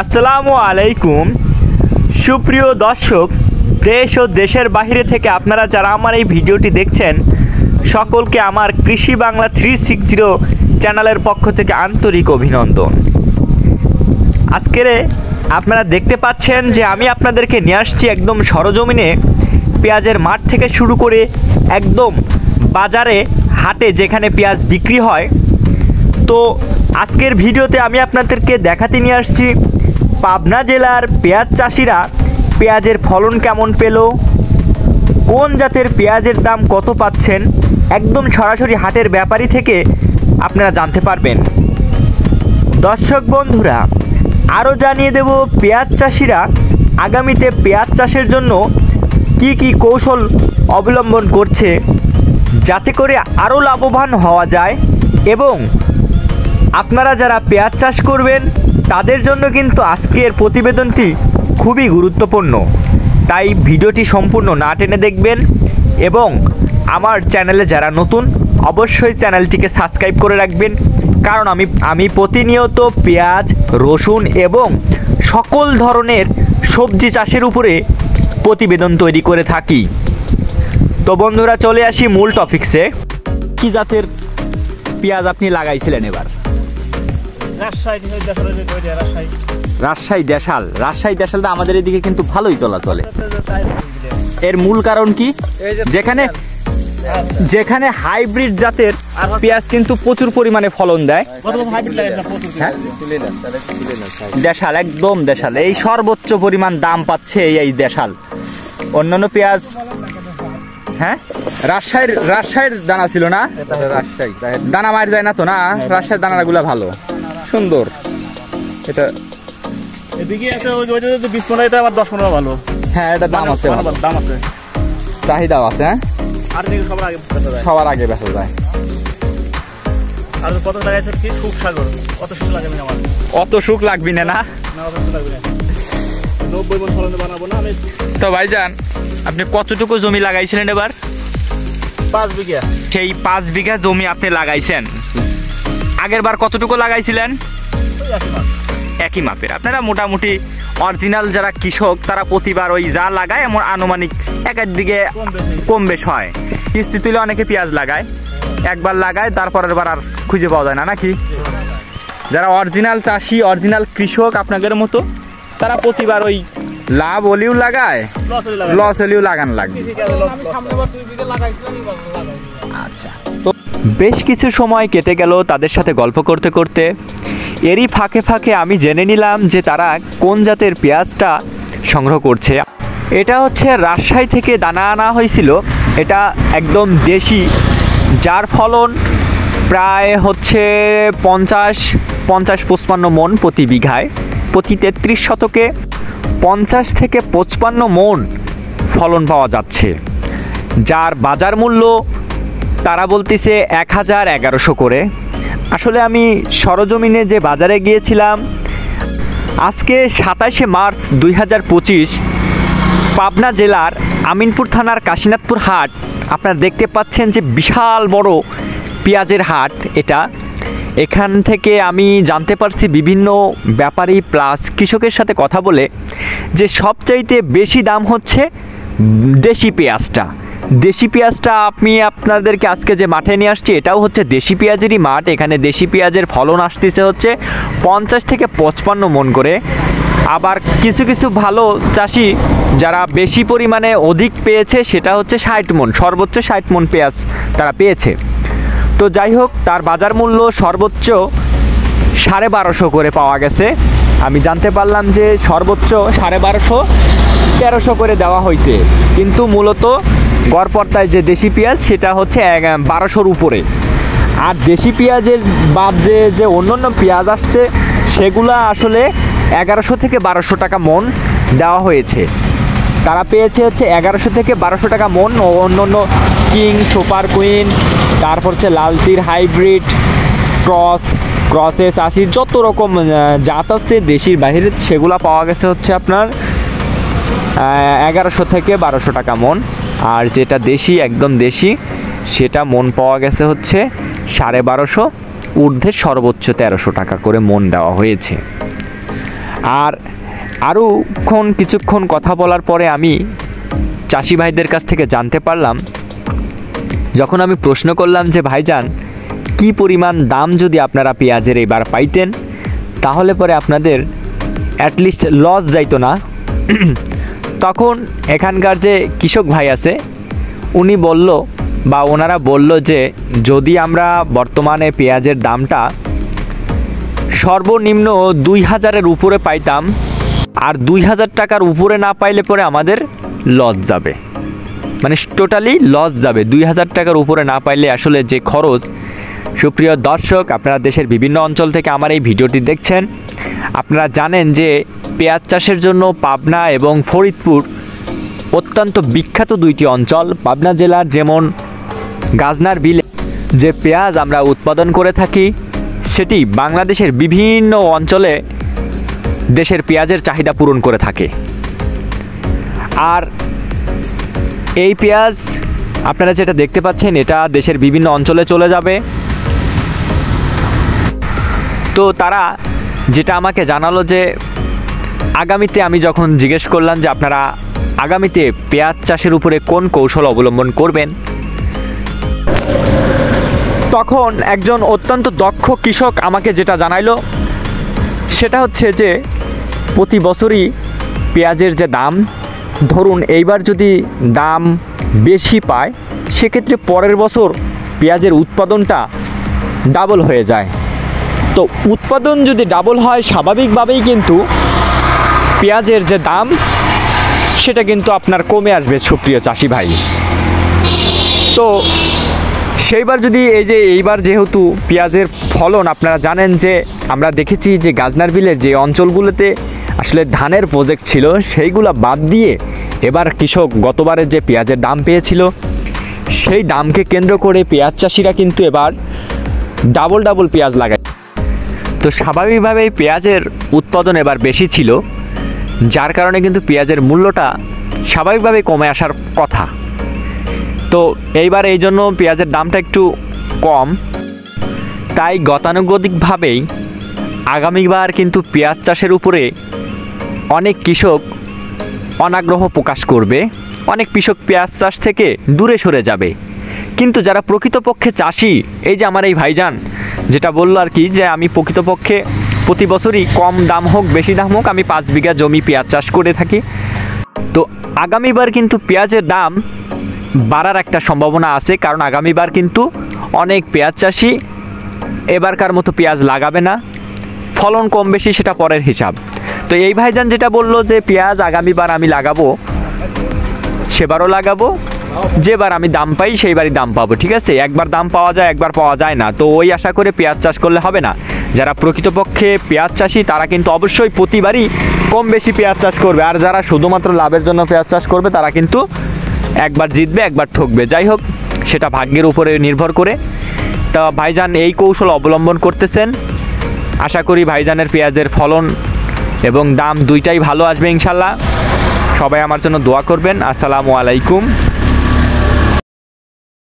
আসসালামু আলাইকুম সুপ্রিয় দর্শক, দেশ ও দেশের বাইরে থেকে আপনারা যারা আমার এই ভিডিওটি দেখছেন সকলকে আমার কৃষি বাংলা 360 চ্যানেলের পক্ষ থেকে আন্তরিক অভিনন্দন। আজকের আপনারা দেখতে পাচ্ছেন যে আমি আপনাদেরকে নিয়ে আসছি একদম সরজমিনে পেঁয়াজের মাঠ থেকে শুরু করে একদম বাজারে হাটে যেখানে পেঁয়াজ বিক্রি হয়। তো আজকের ভিডিওতে আমি আপনাদেরকে দেখাতে নিয়ে আসছি পাবনা জেলার পেঁয়াজ চাষিরা পেঁয়াজের ফলন কেমন পেল, কোন জাতের পেঁয়াজের দাম কত পাচ্ছেন, একদম সরাসরি হাটের ব্যাপারী থেকে আপনারা জানতে পারবেন। দর্শক বন্ধুরা, আরও জানিয়ে দেব পেঁয়াজ চাষিরা আগামীতে পেঁয়াজ চাষের জন্য কি কি কৌশল অবলম্বন করছে যাতে করে আরও লাভবান হওয়া যায়, এবং আপনারা যারা পেঁয়াজ চাষ করবেন তাদের জন্য কিন্তু আজকের প্রতিবেদনটি খুবই গুরুত্বপূর্ণ। তাই ভিডিওটি সম্পূর্ণ না টেনে দেখবেন এবং আমার চ্যানেলে যারা নতুন অবশ্যই চ্যানেলটিকে সাবস্ক্রাইব করে রাখবেন, কারণ আমি প্রতিনিয়ত পেঁয়াজ, রসুন এবং সকল ধরনের সবজি চাষের উপরে প্রতিবেদন তৈরি করে থাকি। তো বন্ধুরা, চলে আসি মূল টপিকসে। কি জাতের পেঁয়াজ আপনি লাগাইছিলেন এবার? রাজশাহী দেশাল। রাজশাহী দেশালটা আমাদের এদিকে কিন্তু ভালোই চলে। এর মূল কারণ কি? যেখানে হাইব্রিড জাতের পেঁয়াজ কিন্তু প্রচুর পরিমাণে ফলন দেয়। দেশাল, একদম দেশাল, এই সর্বোচ্চ পরিমাণ দাম পাচ্ছে এই দেশাল। অন্যান্য পেঁয়াজ, হ্যাঁ, রাজশাহীর দানা ছিল না, দানা মার যায় না তো না, রাজশাহীর দানাগুলো ভালো সুন্দর। এটা এদিকে একটা 20-15 এটা আবার 10-15 ভালো। হ্যাঁ, এটা দাম আছে, চাহিদাও আছে। হ্যাঁ, আর সবার আগে বেচা যায়। আর কত লাগাইছে কি সুখ সাগর, অত সুখ লাগবে না, অত সুখ লাগবে না, না অত সুখ লাগবে না। 90 মণ ফলন বানাবো না আমি। তো ভাইজান, আপনি কতটুকু জমি লাগাইছিলেন এবার? 5 বিঘা। সেই 5 বিঘা জমি আপনি লাগাইছেন। আগের বার কতটুকু লাগাইছিলেন? একই মাপের। আপনারা মোটামুটি অরিজিনাল যারা কৃষক তারা প্রতিবার ওই যা লাগায় এমন আনুমানিক একের দিকে কম বেশ হয়। কিস্তি তুলে অনেকে পেঁয়াজ লাগায়, একবার লাগায় তারপরের বার আর খুঁজে পাওয়া যায় না, নাকি? যারা অরিজিনাল চাষি, অরিজিনাল কৃষক আপনাদের মতো, তারা প্রতিবার ওই লাভ হলেও লাগায়, লস হলেও লাগানো লাগবে। আচ্ছা, তো বেশ কিছু সময় কেটে গেল তাদের সাথে গল্প করতে করতে। এরই ফাঁকে ফাঁকে আমি জেনে নিলাম যে তারা কোন জাতের পেঁয়াজটা সংগ্রহ করছে। এটা হচ্ছে রাজশাহী থেকে দানা আনা হয়েছিল। এটা একদম দেশি, যার ফলন প্রায় হচ্ছে 50-55 মণ প্রতি বিঘায়। প্রতি 33 শতকে 50 থেকে 55 মণ ফলন পাওয়া যাচ্ছে, যার বাজার মূল্য তারা বলতেছে 1000-1100 করে। আসলে আমি সরজমিনে যে বাজারে গিয়েছিলাম আজকে 27শে মার্চ 2025, পাবনা জেলার আমিনপুর থানার কাশীনাথপুর হাট। আপনারা দেখতে পাচ্ছেন যে বিশাল বড় পেঁয়াজের হাট এটা। এখান থেকে আমি জানতে পারছি বিভিন্ন ব্যাপারী প্লাস কৃষকের সাথে কথা বলে যে সবচাইতে বেশি দাম হচ্ছে দেশি পেঁয়াজটা। দেশি পেঁয়াজটা আমি আপনাদেরকে আজকে যে মাঠে নিয়ে আসছি এটাও হচ্ছে দেশি পেঁয়াজেরই মাঠ। এখানে দেশি পেঁয়াজের ফলন আসতেছে হচ্ছে 50 থেকে 55 মণ করে। আবার কিছু কিছু ভালো চাষি যারা বেশি পরিমাণে অধিক পেয়েছে সেটা হচ্ছে 60 মণ, সর্বোচ্চ 60 মণ পেঁয়াজ তারা পেয়েছে। তো যাই হোক, তার বাজার মূল্য সর্বোচ্চ 1250 করে পাওয়া গেছে। আমি জানতে পারলাম যে সর্বোচ্চ 1250-1300 করে দেওয়া হয়েছে, কিন্তু মূলত গড়পড়তায় যে দেশি পেঁয়াজ সেটা হচ্ছে 1200-র উপরে। আর দেশি পেঁয়াজের বাদ যে অন্যান্য পেঁয়াজ আসছে সেগুলা আসলে 1100 থেকে 1200 টাকা মণ দেওয়া হয়েছে। তারা পেয়েছে হচ্ছে 1100 থেকে 1200 টাকা মণ। ও অন্যান্য কিং, সুপার কুইন, তারপর হচ্ছে লালতির হাইব্রিড, ক্রসেস 80, যত রকম জাত আছে দেশির বাইরে সেগুলা পাওয়া গেছে হচ্ছে আপনার 1100 থেকে 1200 টাকা মণ। আর যেটা দেশি, একদম দেশি, সেটা মণ পাওয়া গেছে হচ্ছে 1250, ঊর্ধ্বে সর্বোচ্চ 1300 টাকা করে মণ দেওয়া হয়েছে। আর কিছুক্ষণ কথা বলার পরে আমি চাষি ভাইদের কাছ থেকে জানতে পারলাম, যখন আমি প্রশ্ন করলাম যে ভাইজান কি পরিমাণ দাম যদি আপনারা পেঁয়াজের এবার পাইতেন তাহলে পরে আপনাদের অ্যাটলিস্ট লস যাইতো না, তখন এখানকার যে কৃষক ভাই আছে উনি বলল বা ওনারা বলল যে যদি আমরা বর্তমানে পেঁয়াজের দামটা সর্বনিম্ন 2000-এর উপরে পাইতাম আর 2000 টাকার উপরে না পাইলে পরে আমাদের লস যাবে, মানে টোটালি লস যাবে। 2000 টাকার উপরে না পাইলে আসলে যে খরচ। সুপ্রিয় দর্শক, আপনারা দেশের বিভিন্ন অঞ্চল থেকে আমার এই ভিডিওটি দেখছেন, আপনারা জানেন যে পেঁয়াজ চাষের জন্য পাবনা এবং ফরিদপুর অত্যন্ত বিখ্যাত দুইটি অঞ্চল। পাবনা জেলার যেমন গাজনার বিলে যে পেঁয়াজ আমরা উৎপাদন করে থাকি সেটি বাংলাদেশের বিভিন্ন অঞ্চলে দেশের পেঁয়াজের চাহিদা পূরণ করে থাকে। আর এই পেঁয়াজ আপনারা যেটা দেখতে পাচ্ছেন এটা দেশের বিভিন্ন অঞ্চলে চলে যাবে। তো তারা যেটা আমাকে জানালো যে আগামীতে, আমি যখন জিজ্ঞেস করলাম যে আপনারা আগামীতে পেঁয়াজ চাষের উপরে কোন কৌশল অবলম্বন করবেন, তখন একজন অত্যন্ত দক্ষ কৃষক আমাকে যেটা জানাইলো সেটা হচ্ছে যে প্রতি বছরই পেঁয়াজের যে দাম, ধরুন এইবার যদি দাম বেশি পায় সেক্ষেত্রে পরের বছর পেঁয়াজের উৎপাদনটা ডাবল হয়ে যায়। তো উৎপাদন যদি ডাবল হয় স্বাভাবিকভাবেই কিন্তু পেঁয়াজের যে দাম সেটা কিন্তু আপনার কমে আসবে সুপ্রিয় চাষি ভাই। তো সেইবার যদি এইবার যেহেতু পেঁয়াজের ফলন আপনারা জানেন যে আমরা দেখেছি যে গাজনার বিলের যে অঞ্চলগুলোতে আসলে ধানের প্রজেক্ট ছিল সেইগুলো বাদ দিয়ে এবার কৃষক গতবারের যে পেঁয়াজের দাম পেয়েছিল সেই দামকে কেন্দ্র করে পেঁয়াজ চাষিরা কিন্তু এবার ডাবল পেঁয়াজ লাগায়। তো স্বাভাবিকভাবেই পেঁয়াজের উৎপাদন এবার বেশি ছিল, যার কারণে কিন্তু পেঁয়াজের মূল্যটা স্বাভাবিকভাবেই কমে আসার কথা। তো এইবার এই জন্য পেঁয়াজের দামটা একটু কম, তাই গতানুগতিকভাবেই আগামীবার কিন্তু পেঁয়াজ চাষের উপরে অনেক কৃষক অনাগ্রহ প্রকাশ করবে, অনেক কৃষক পেঁয়াজ চাষ থেকে দূরে সরে যাবে। কিন্তু যারা প্রকৃতপক্ষে চাষি, এই যে আমার এই ভাইজান যেটা বললো আর কি, যে আমি প্রকৃতপক্ষে প্রতি বছরই কম দাম হোক বেশি দাম হোক আমি 5 বিঘা জমি পেঁয়াজ চাষ করে থাকি। তো আগামীবার কিন্তু পেঁয়াজের দাম বাড়ার একটা সম্ভাবনা আছে, কারণ আগামীবার কিন্তু অনেক পেঁয়াজ চাষি এবারকার মতো পেঁয়াজ লাগাবে না, ফলন কম বেশি সেটা পরের হিসাব। তো এই ভাইজান যেটা বললো যে পেঁয়াজ আগামীবার আমি লাগাবো, সেবারও লাগাবো, যেবার আমি দাম পাই সেইবারই দাম পাবো, ঠিক আছে? একবার দাম পাওয়া যায় একবার পাওয়া যায় না, তো ওই আশা করে পেঁয়াজ চাষ করলে হবে না। যারা প্রকৃতপক্ষে পেঁয়াজ চাষি তারা কিন্তু অবশ্যই প্রতিবারই কম বেশি পেঁয়াজ চাষ করবে, আর যারা শুধুমাত্র লাভের জন্য পেঁয়াজ চাষ করবে তারা কিন্তু একবার জিতবে একবার ঠকবে। যাই হোক, সেটা ভাগ্যের উপরে নির্ভর করে। তা ভাইজান এই কৌশল অবলম্বন করতেছেন, আশা করি ভাইজানের পেঁয়াজের ফলন এবং দাম দুইটাই ভালো আসবে ইনশাল্লাহ। সবাই আমার জন্য দোয়া করবেন। আসসালামু আলাইকুম।